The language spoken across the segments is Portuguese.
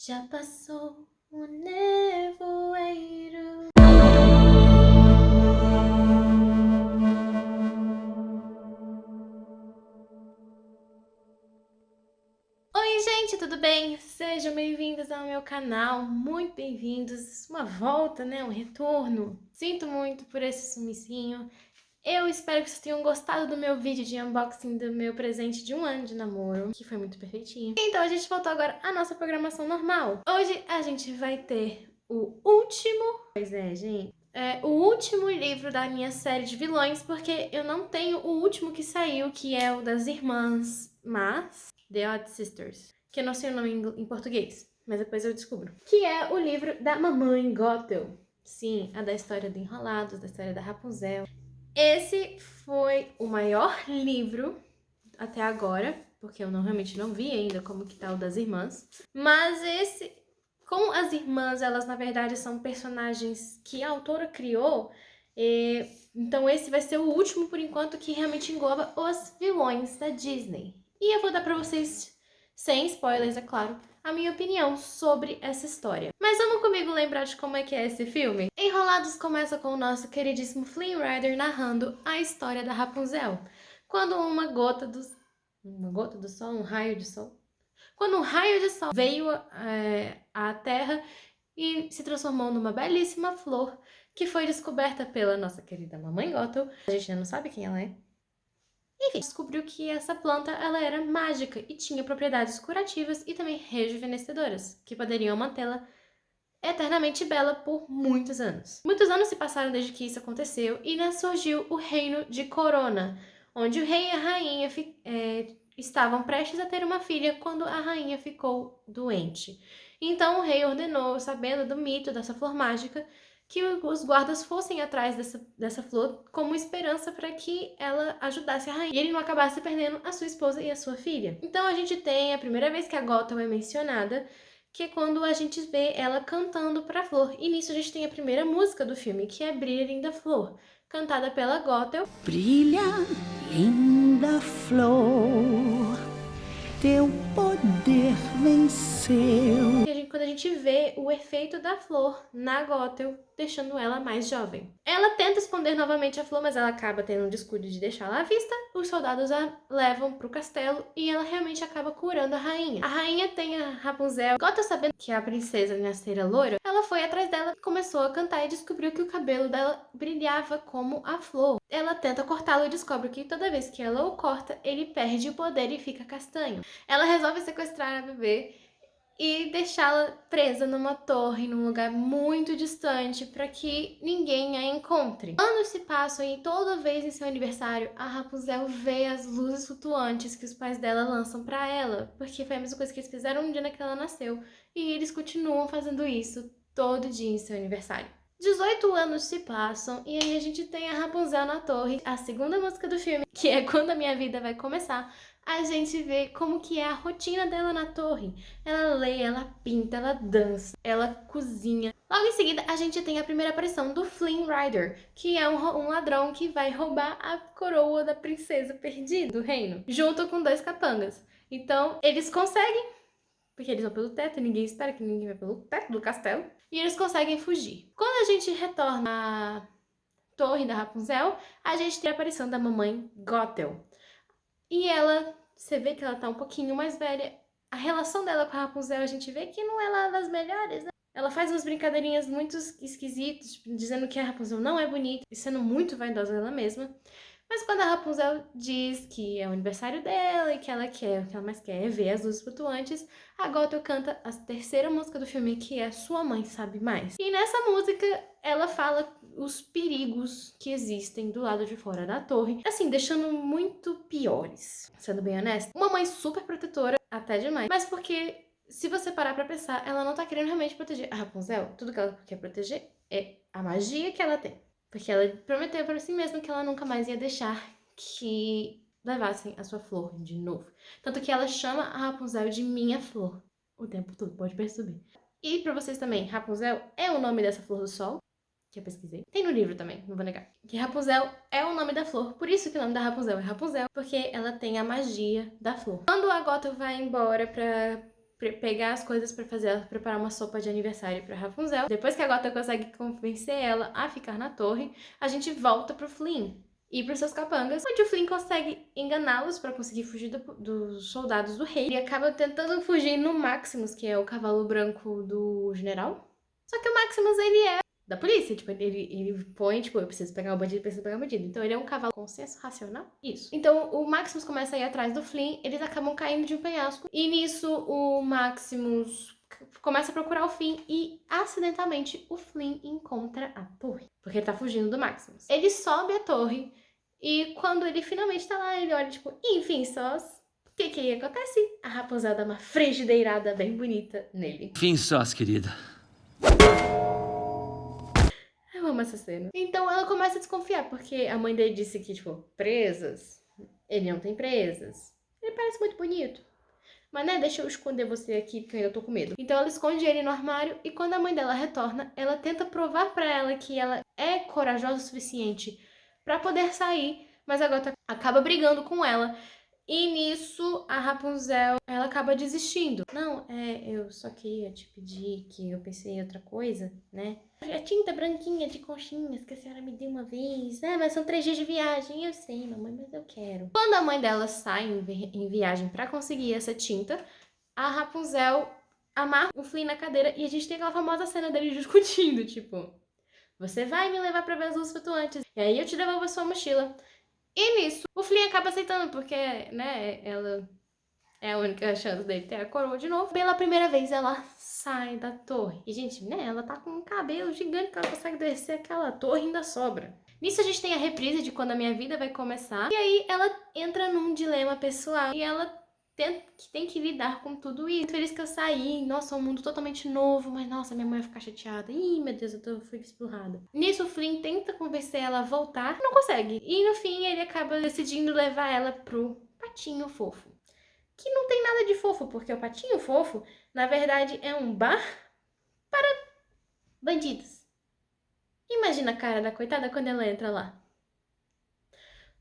Já passou o nevoeiro. Oi, gente, tudo bem? Sejam bem-vindos ao meu canal, muito bem-vindos. Uma volta, né? Um retorno. Sinto muito por esse sumicinho. Eu espero que vocês tenham gostado do meu vídeo de unboxing do meu presente de 1 ano de namoro, que foi muito perfeitinho. Então a gente voltou agora à nossa programação normal. Hoje a gente vai ter o último... Pois é, gente. O último livro da minha série de vilões, porque eu não tenho o último que saiu, que é o das irmãs Mas, The Odd Sisters, que eu não sei o nome em português, mas depois eu descubro. Que é o livro da mamãe Gothel. Sim, a da história do Enrolados, da história da Rapunzel. Esse foi o maior livro até agora, porque eu realmente não vi ainda como que tá o das irmãs. Mas esse, como as irmãs, elas na verdade são personagens que a autora criou, então esse vai ser o último por enquanto que realmente engloba os vilões da Disney. E eu vou dar pra vocês, sem spoilers, é claro, a minha opinião sobre essa história. Mas vamos comigo lembrar de como é que é esse filme? Enrolados começa com o nosso queridíssimo Flynn Rider narrando a história da Rapunzel. Quando uma gota do sol, um raio de sol? Quando um raio de sol veio à Terra e se transformou numa belíssima flor que foi descoberta pela nossa querida mamãe Gothel. A gente ainda não sabe quem ela é. Enfim, descobriu que essa planta ela era mágica e tinha propriedades curativas e também rejuvenescedoras, que poderiam mantê-la eternamente bela por muitos anos. Muitos anos se passaram desde que isso aconteceu e surgiu o reino de Corona, onde o rei e a rainha estavam prestes a ter uma filha quando a rainha ficou doente. Então o rei ordenou, sabendo do mito dessa flor mágica, que os guardas fossem atrás dessa flor como esperança para que ela ajudasse a rainha e ele não acabasse perdendo a sua esposa e a sua filha. Então a gente tem a primeira vez que a Gothel é mencionada, que é quando a gente vê ela cantando pra flor. E nisso a gente tem a primeira música do filme, que é Brilha, Linda Flor, cantada pela Gothel. Brilha, linda flor, teu poder venceu. E quando a gente vê o efeito da flor na Gothel, deixando ela mais jovem. Ela tenta esconder novamente a flor, mas ela acaba tendo um descuido de deixá-la à vista. Os soldados a levam pro castelo e ela realmente acaba curando a rainha. A rainha tem a Rapunzel. Gothel, sabendo que a princesa nascera loira, ela foi atrás dela, começou a cantar e descobriu que o cabelo dela brilhava como a flor. Ela tenta cortá-lo e descobre que toda vez que ela o corta, ele perde o poder e fica castanho. Ela resolve sequestrar a bebê e deixá-la presa numa torre, num lugar muito distante, para que ninguém a encontre. Anos se passam e toda vez em seu aniversário, a Rapunzel vê as luzes flutuantes que os pais dela lançam para ela, porque foi a mesma coisa que eles fizeram no dia que ela nasceu, e eles continuam fazendo isso todo dia em seu aniversário. 18 anos se passam e aí a gente tem a Rapunzel na torre, a segunda música do filme, que é Quando a Minha Vida Vai Começar. A gente vê como que é a rotina dela na torre. Ela lê, ela pinta, ela dança, ela cozinha. Logo em seguida, a gente tem a primeira aparição do Flynn Rider, que é um ladrão que vai roubar a coroa da princesa perdida do reino, junto com 2 capangas. Então, eles conseguem, porque eles vão pelo teto e ninguém espera que ninguém vai pelo teto do castelo, e eles conseguem fugir. Quando a gente retorna à torre da Rapunzel, a gente tem a aparição da mamãe Gothel. E ela, você vê que ela tá um pouquinho mais velha. A relação dela com a Rapunzel, a gente vê que não é lá das melhores, né? Ela faz umas brincadeirinhas muito esquisitas, tipo, dizendo que a Rapunzel não é bonita e sendo muito vaidosa dela mesma. Mas quando a Rapunzel diz que é o aniversário dela e que ela quer, o que ela mais quer é ver as luzes flutuantes, a Gothel canta a terceira música do filme, que é Sua Mãe Sabe Mais. E nessa música, ela fala os perigos que existem do lado de fora da torre, assim, deixando muito piores, sendo bem honesta. Uma mãe super protetora, até demais, mas porque, se você parar pra pensar, ela não tá querendo realmente proteger a Rapunzel. Tudo que ela quer proteger é a magia que ela tem. Porque ela prometeu para si mesma que ela nunca mais ia deixar que levassem a sua flor de novo. Tanto que ela chama a Rapunzel de minha flor o tempo todo, pode perceber. E pra vocês também, Rapunzel é o nome dessa flor do sol, que eu pesquisei. Tem no livro também, não vou negar. Que Rapunzel é o nome da flor, por isso que o nome da Rapunzel é Rapunzel, porque ela tem a magia da flor. Quando a Gothel vai embora pra pegar as coisas pra fazer ela preparar uma sopa de aniversário pra Rapunzel. Depois que a Gothel consegue convencer ela a ficar na torre, a gente volta pro Flynn e pros seus capangas, onde o Flynn consegue enganá-los pra conseguir fugir dos soldados do rei. Ele acaba tentando fugir no Maximus, que é o cavalo branco do general. Só que o Maximus, ele é da polícia, tipo, ele põe, tipo, eu preciso pegar o bandido, preciso pegar o bandido. Então ele é um cavalo com senso racional, isso. Então o Maximus começa a ir atrás do Flynn, eles acabam caindo de um penhasco, e nisso o Maximus começa a procurar o Flynn e, acidentalmente, o Flynn encontra a torre, porque ele tá fugindo do Maximus. Ele sobe a torre, e quando ele finalmente tá lá, ele olha, tipo, enfim, sós. O que acontece? A Rapunzel dá uma frigideirada bem bonita nele. Fim sós, querida. Eu amo essa cena. Então ela começa a desconfiar, porque a mãe dele disse que, tipo, presas. Ele não tem presas. Ele parece muito bonito. Mas, né, deixa eu esconder você aqui, porque eu ainda tô com medo. Então ela esconde ele no armário, e quando a mãe dela retorna, ela tenta provar pra ela que ela é corajosa o suficiente pra poder sair, mas a Gothel acaba brigando com ela. E nisso, a Rapunzel, ela acaba desistindo. Não, eu só queria te pedir que eu pensei em outra coisa, né? A tinta branquinha de conchinhas que a senhora me deu uma vez. Mas são 3 dias de viagem. Eu sei, mamãe, mas eu quero. Quando a mãe dela sai em viagem pra conseguir essa tinta, a Rapunzel amarra o Flynn na cadeira e a gente tem aquela famosa cena deles discutindo, tipo... Você vai me levar pra ver as luzes flutuantes, e aí eu te devolvo a sua mochila. E nisso, o Flynn acaba aceitando, porque, né, ela é a única chance dele ter a coroa de novo. Pela primeira vez, ela sai da torre. E, gente, né, ela tá com um cabelo gigante que ela consegue descer aquela torre e ainda sobra. Nisso, a gente tem a reprise de Quando a Minha Vida Vai Começar. E aí, ela entra num dilema pessoal. E ela tem que lidar com tudo isso. Muito feliz que eu saí. Nossa, um mundo totalmente novo. Mas, nossa, minha mãe vai ficar chateada. Ih, meu Deus, fui expurrada. Nisso, o Flynn tenta convencer ela a voltar. Não consegue. E, no fim, ele acaba decidindo levar ela pro Patinho Fofo. Que não tem nada de fofo, porque o Patinho Fofo, na verdade, é um bar para bandidos. Imagina a cara da coitada quando ela entra lá.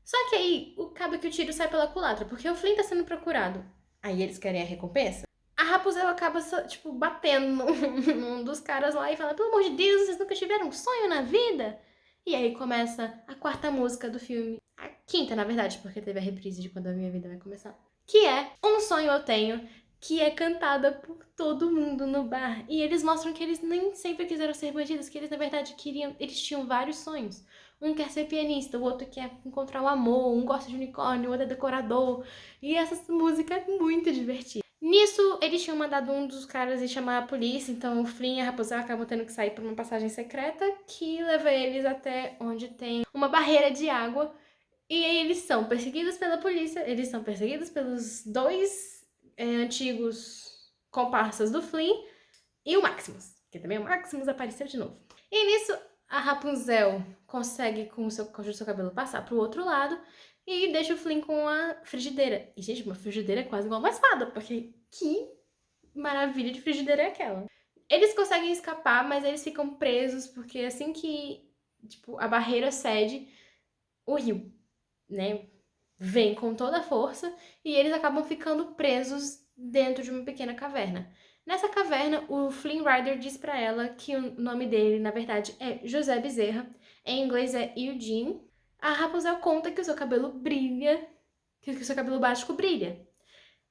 Só que aí, acaba que o tiro sai pela culatra, porque o Flynn tá sendo procurado. Aí eles querem a recompensa. A Rapunzel acaba, tipo, batendo num dos caras lá e fala: pelo amor de Deus, vocês nunca tiveram um sonho na vida? E aí começa a 4ª música do filme. A 5ª, na verdade, porque teve a reprise de Quando a Minha Vida Vai Começar. Que é Um Sonho Eu Tenho, que é cantada por todo mundo no bar. E eles mostram que eles nem sempre quiseram ser bandidos, que eles, na verdade, eles tinham vários sonhos. Um quer ser pianista, o outro quer encontrar o amor, um gosta de unicórnio, o outro é decorador. E essa música é muito divertida. Nisso, eles tinham mandado um dos caras ir chamar a polícia, então o Flynn e a Rapunzel acabam tendo que sair por uma passagem secreta que leva eles até onde tem uma barreira de água. E aí eles são perseguidos pela polícia, eles são perseguidos pelos 2 antigos comparsas do Flynn e o Maximus, que também o Maximus apareceu de novo. E nisso, a Rapunzel consegue, com o seu cabelo, passar pro outro lado e deixa o Flynn com a frigideira. E, gente, uma frigideira é quase igual uma espada, porque que maravilha de frigideira é aquela? Eles conseguem escapar, mas eles ficam presos, porque assim que, tipo, a barreira cede, o rio, né, vem com toda a força e eles acabam ficando presos dentro de uma pequena caverna. Nessa caverna, o Flynn Rider diz pra ela que o nome dele, na verdade, é José Bezerra. Em inglês é Eugene. A Rapunzel conta que o seu cabelo brilha, que o seu cabelo mágico brilha.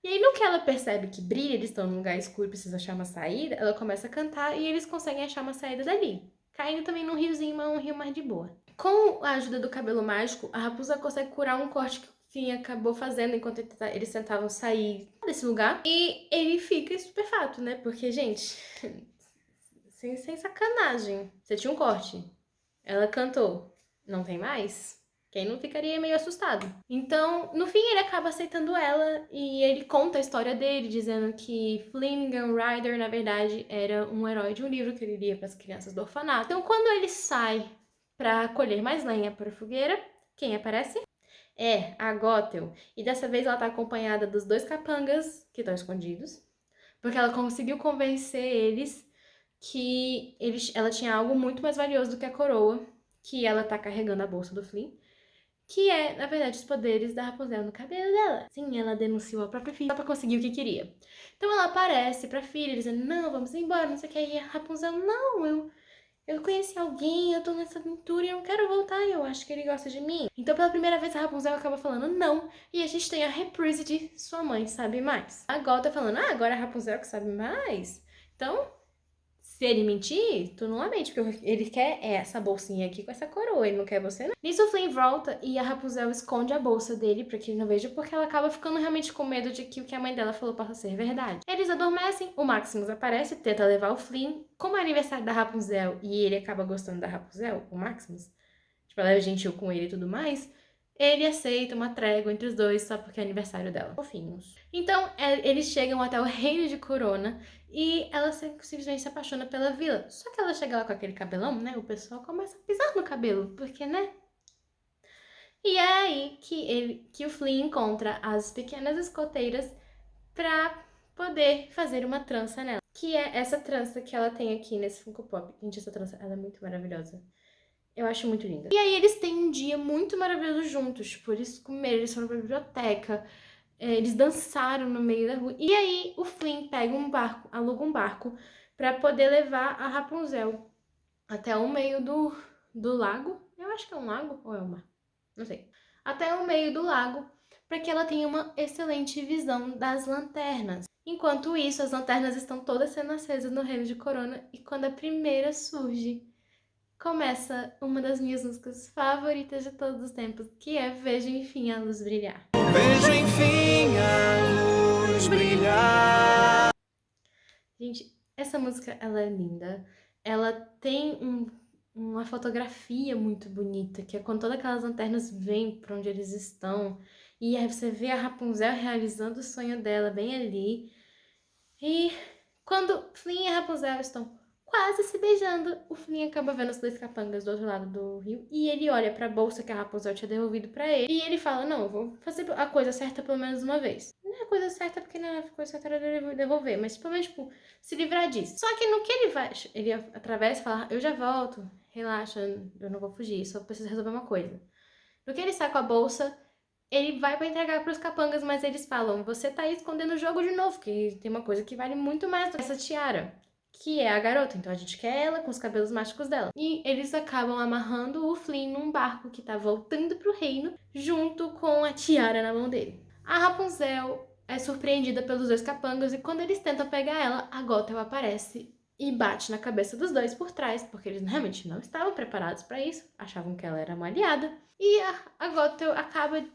E aí, no que ela percebe que brilha, eles estão num lugar escuro e precisa achar uma saída, ela começa a cantar e eles conseguem achar uma saída dali. Caindo também num riozinho, mas um rio mais de boa. Com a ajuda do cabelo mágico, a Rapunzel consegue curar um corte que o Flynn acabou fazendo enquanto eles tentavam sair desse lugar. E ele fica estupefato, né? Porque, gente, sem sacanagem. Você tinha um corte, ela cantou, não tem mais? Quem não ficaria meio assustado? Então, no fim, ele acaba aceitando ela e ele conta a história dele, dizendo que Flynn Rider, na verdade, era um herói de um livro que ele lia para as crianças do orfanato. Então, quando ele sai para colher mais lenha para a fogueira, quem aparece? É a Gothel. E dessa vez ela tá acompanhada dos 2 capangas que estão escondidos, porque ela conseguiu convencer eles que ela tinha algo muito mais valioso do que a coroa, que ela tá carregando a bolsa do Flynn, que é, na verdade, os poderes da Rapunzel no cabelo dela. Sim, ela denunciou a própria filha só pra conseguir o que queria. Então ela aparece pra filha, dizendo, não, vamos embora, não sei o que. E a Rapunzel, não, eu conheci alguém, eu tô nessa aventura e eu não quero voltar, eu acho que ele gosta de mim. Então pela primeira vez a Rapunzel acaba falando não, e a gente tem a reprise de sua mãe sabe mais. A Gol tá falando, agora é a Rapunzel que sabe mais? Então, se ele mentir, tu não a mente, porque ele quer essa bolsinha aqui com essa coroa, ele não quer você não. Nisso o Flynn volta e a Rapunzel esconde a bolsa dele pra que ele não veja, porque ela acaba ficando realmente com medo de que o que a mãe dela falou possa ser verdade. Eles adormecem, o Maximus aparece, tenta levar o Flynn. Como é aniversário da Rapunzel e ele acaba gostando da Rapunzel, o Maximus, tipo, ela é gentil com ele e tudo mais, ele aceita uma trégua entre os dois só porque é aniversário dela. Fofinhos. Então, eles chegam até o reino de Corona e ela simplesmente se apaixona pela vila. Só que ela chega lá com aquele cabelão, né? O pessoal começa a pisar no cabelo, porque, né? E é aí que o Flynn encontra as pequenas escoteiras pra poder fazer uma trança nela. Que é essa trança que ela tem aqui nesse Funko Pop. Gente, essa trança, ela é muito maravilhosa. Eu acho muito linda. E aí eles têm um dia muito maravilhoso juntos. Tipo, eles comeram, eles foram pra biblioteca, eles dançaram no meio da rua. E aí o Flynn pega um barco, aluga um barco pra poder levar a Rapunzel até o meio do lago. Eu acho que é um lago ou é um mar? Não sei. Até o meio do lago para que ela tenha uma excelente visão das lanternas. Enquanto isso, as lanternas estão todas sendo acesas no reino de Corona e quando a primeira surge, começa uma das minhas músicas favoritas de todos os tempos, que é Vejo Enfim a Luz Brilhar. Vejo enfim a luz brilhar. Gente, essa música, ela é linda. Ela tem uma fotografia muito bonita, que é quando todas aquelas lanternas vêm para onde eles estão. E aí você vê a Rapunzel realizando o sonho dela bem ali. E quando Flynn e a Rapunzel estão quase se beijando, o Flynn acaba vendo os dois capangas do outro lado do rio e ele olha pra bolsa que a Rapunzel tinha devolvido pra ele e ele fala, não, eu vou fazer a coisa certa pelo menos uma vez. Não é a coisa certa porque não é a coisa certa era devolver, mas pelo menos, tipo, se livrar disso. Só que no que ele atravessa e fala, eu já volto, relaxa, eu não vou fugir, só preciso resolver uma coisa. No que ele sai com a bolsa, ele vai pra entregar pros capangas, mas eles falam, você tá aí escondendo o jogo de novo, que tem uma coisa que vale muito mais do que essa tiara, que é a garota. Então a gente quer ela com os cabelos mágicos dela. E eles acabam amarrando o Flynn num barco que tá voltando pro reino, junto com a tiara na mão dele. A Rapunzel é surpreendida pelos dois capangas e quando eles tentam pegar ela, a Gothel aparece e bate na cabeça dos dois por trás, porque eles realmente não estavam preparados pra isso, achavam que ela era uma aliada. E a Gothel acaba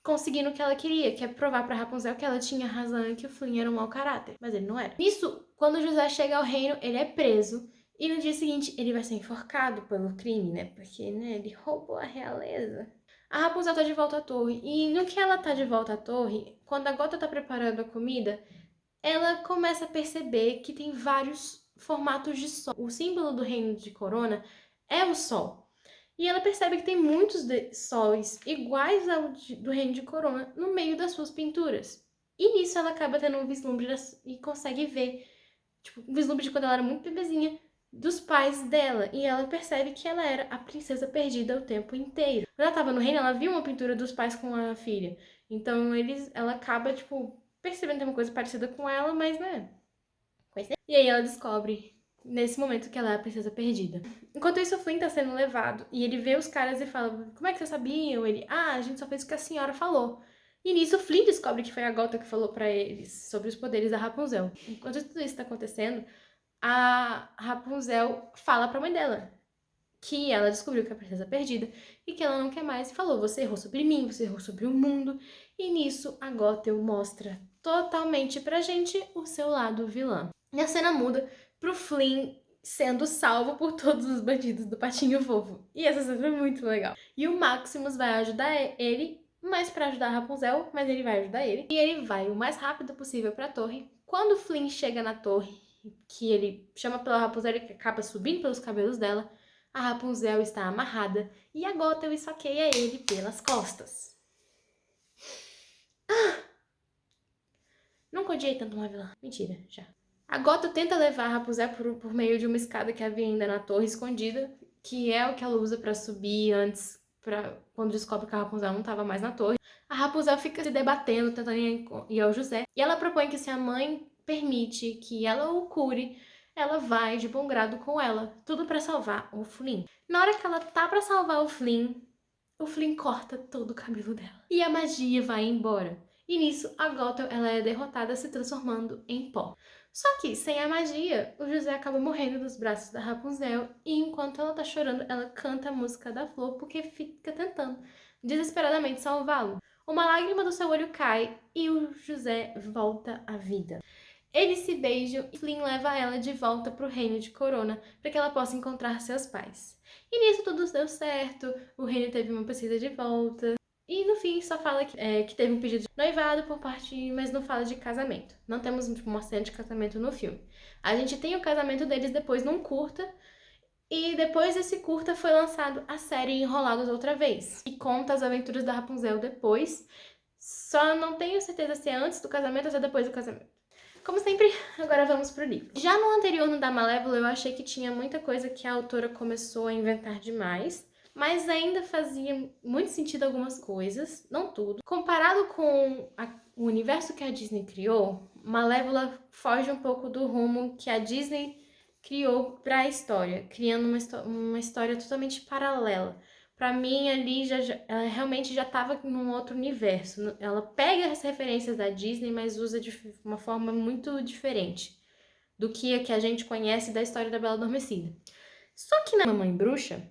conseguindo o que ela queria, que é provar pra Rapunzel que ela tinha razão e que o Flynn era um mau caráter. Mas ele não era. Nisso, quando José chega ao reino, ele é preso. E no dia seguinte, ele vai ser enforcado pelo crime, né? Porque, né, ele roubou a realeza. A Rapunzel tá de volta à torre. E no que ela tá de volta à torre, quando a Gota tá preparando a comida, ela começa a perceber que tem vários formatos de sol. O símbolo do reino de Corona é o sol. E ela percebe que tem muitos sóis iguais ao do reino de Corona no meio das suas pinturas. E nisso ela acaba tendo um vislumbre e consegue ver, tipo, um vislumbre de quando ela era muito bebezinha, dos pais dela. E ela percebe que ela era a princesa perdida o tempo inteiro. Quando ela estava no reino, ela viu uma pintura dos pais com a filha. Então ela acaba, tipo, percebendo que tem uma coisa parecida com ela, mas, né? E aí ela descobre nesse momento que ela é a princesa perdida. Enquanto isso, o Flynn tá sendo levado e ele vê os caras e fala, como é que vocês sabiam? Ele, a gente só fez o que a senhora falou. E nisso, o Flynn descobre que foi a Gota que falou pra eles sobre os poderes da Rapunzel. Enquanto tudo isso tá acontecendo, a Rapunzel fala pra mãe dela que ela descobriu que é a princesa perdida e que ela não quer mais. E falou, você errou sobre mim, você errou sobre o mundo. E nisso, a Gothel mostra totalmente pra gente o seu lado vilã. E a cena muda pro Flynn sendo salvo por todos os bandidos do Patinho Fofo. E essa cena é muito legal. E o Maximus vai ajudar ele, mas pra ajudar a Rapunzel, mas ele vai ajudar ele. E ele vai o mais rápido possível pra torre. Quando o Flynn chega na torre, que ele chama pela Rapunzel e acaba subindo pelos cabelos dela, a Rapunzel está amarrada e a Gothel esfaqueia ele pelas costas. Nunca odiei tanto uma vilã. Mentira, já. A Gothel tenta levar a Rapunzel por meio de uma escada que havia ainda na torre escondida, que é o que ela usa pra subir antes quando descobre que a Rapunzel não estava mais na torre. A Rapunzel fica se debatendo, tentando ir ao José. E ela propõe que se a mãe permite que ela o cure, ela vai de bom grado com ela. Tudo pra salvar o Flynn. Na hora que ela tá pra salvar o Flynn corta todo o cabelo dela. E a magia vai embora. E nisso, a Gothel, ela é derrotada se transformando em pó. Só que, sem a magia, o José acaba morrendo nos braços da Rapunzel e enquanto ela tá chorando, ela canta a música da flor porque fica tentando desesperadamente salvá-lo. Uma lágrima do seu olho cai e o José volta à vida. Eles se beijam e Flynn leva ela de volta pro reino de Corona para que ela possa encontrar seus pais. E nisso tudo deu certo, o reino teve uma princesa de volta. E no fim só fala que teve um pedido de noivado por parte, mas não fala de casamento. Não temos uma cena de casamento no filme. A gente tem o casamento deles depois num curta, e depois desse curta foi lançado a série Enrolados outra vez, que conta as aventuras da Rapunzel depois. Só não tenho certeza se é antes do casamento ou se é depois do casamento. Como sempre, agora vamos pro livro. Já no anterior, no da Malévola, eu achei que tinha muita coisa que a autora começou a inventar demais, mas ainda fazia muito sentido algumas coisas, não tudo. Comparado com o universo que a Disney criou, Malévola foge um pouco do rumo que a Disney criou para a história, criando uma história totalmente paralela. Pra mim, ali, ela realmente já estava num outro universo. Ela pega as referências da Disney, mas usa de uma forma muito diferente do que a gente conhece da história da Bela Adormecida. Só que na Mamãe Bruxa,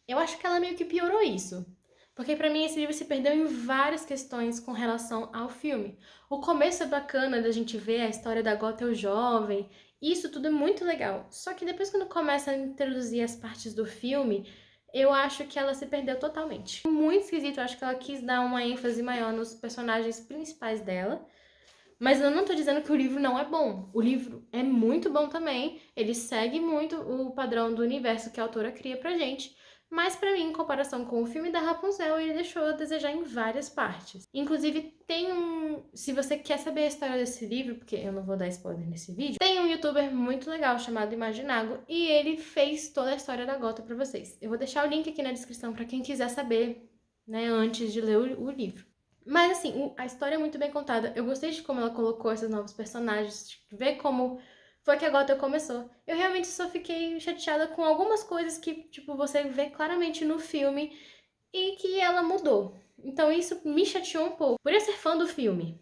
eu acho que ela meio que piorou isso. Porque pra mim esse livro se perdeu em várias questões com relação ao filme. O começo é bacana da gente ver a história da Gothel jovem, isso tudo é muito legal. Só que depois quando começa a introduzir as partes do filme, eu acho que ela se perdeu totalmente. Muito esquisito, eu acho que ela quis dar uma ênfase maior nos personagens principais dela. Mas eu não tô dizendo que o livro não é bom. O livro é muito bom também. Ele segue muito o padrão do universo que a autora cria pra gente. Mas pra mim, em comparação com o filme da Rapunzel, ele deixou a desejar em várias partes. Inclusive, se você quer saber a história desse livro, porque eu não vou dar spoiler nesse vídeo, tem um youtuber muito legal chamado Imaginago e ele fez toda a história da Gothel pra vocês. Eu vou deixar o link aqui na descrição pra quem quiser saber, né, antes de ler o livro. Mas assim, a história é muito bem contada. Eu gostei de como ela colocou esses novos personagens, de ver como foi que a Gothel começou. Eu realmente só fiquei chateada com algumas coisas que, tipo, você vê claramente no filme e que ela mudou. Então isso me chateou um pouco, por eu ser fã do filme.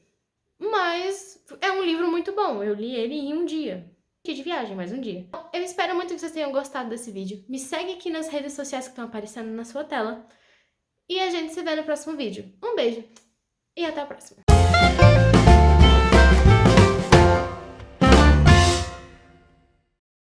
Mas é um livro muito bom, eu li ele em um dia. De viagem, mais um dia. Eu espero muito que vocês tenham gostado desse vídeo. Me segue aqui nas redes sociais que estão aparecendo na sua tela. E a gente se vê no próximo vídeo. Um beijo! E até a próxima.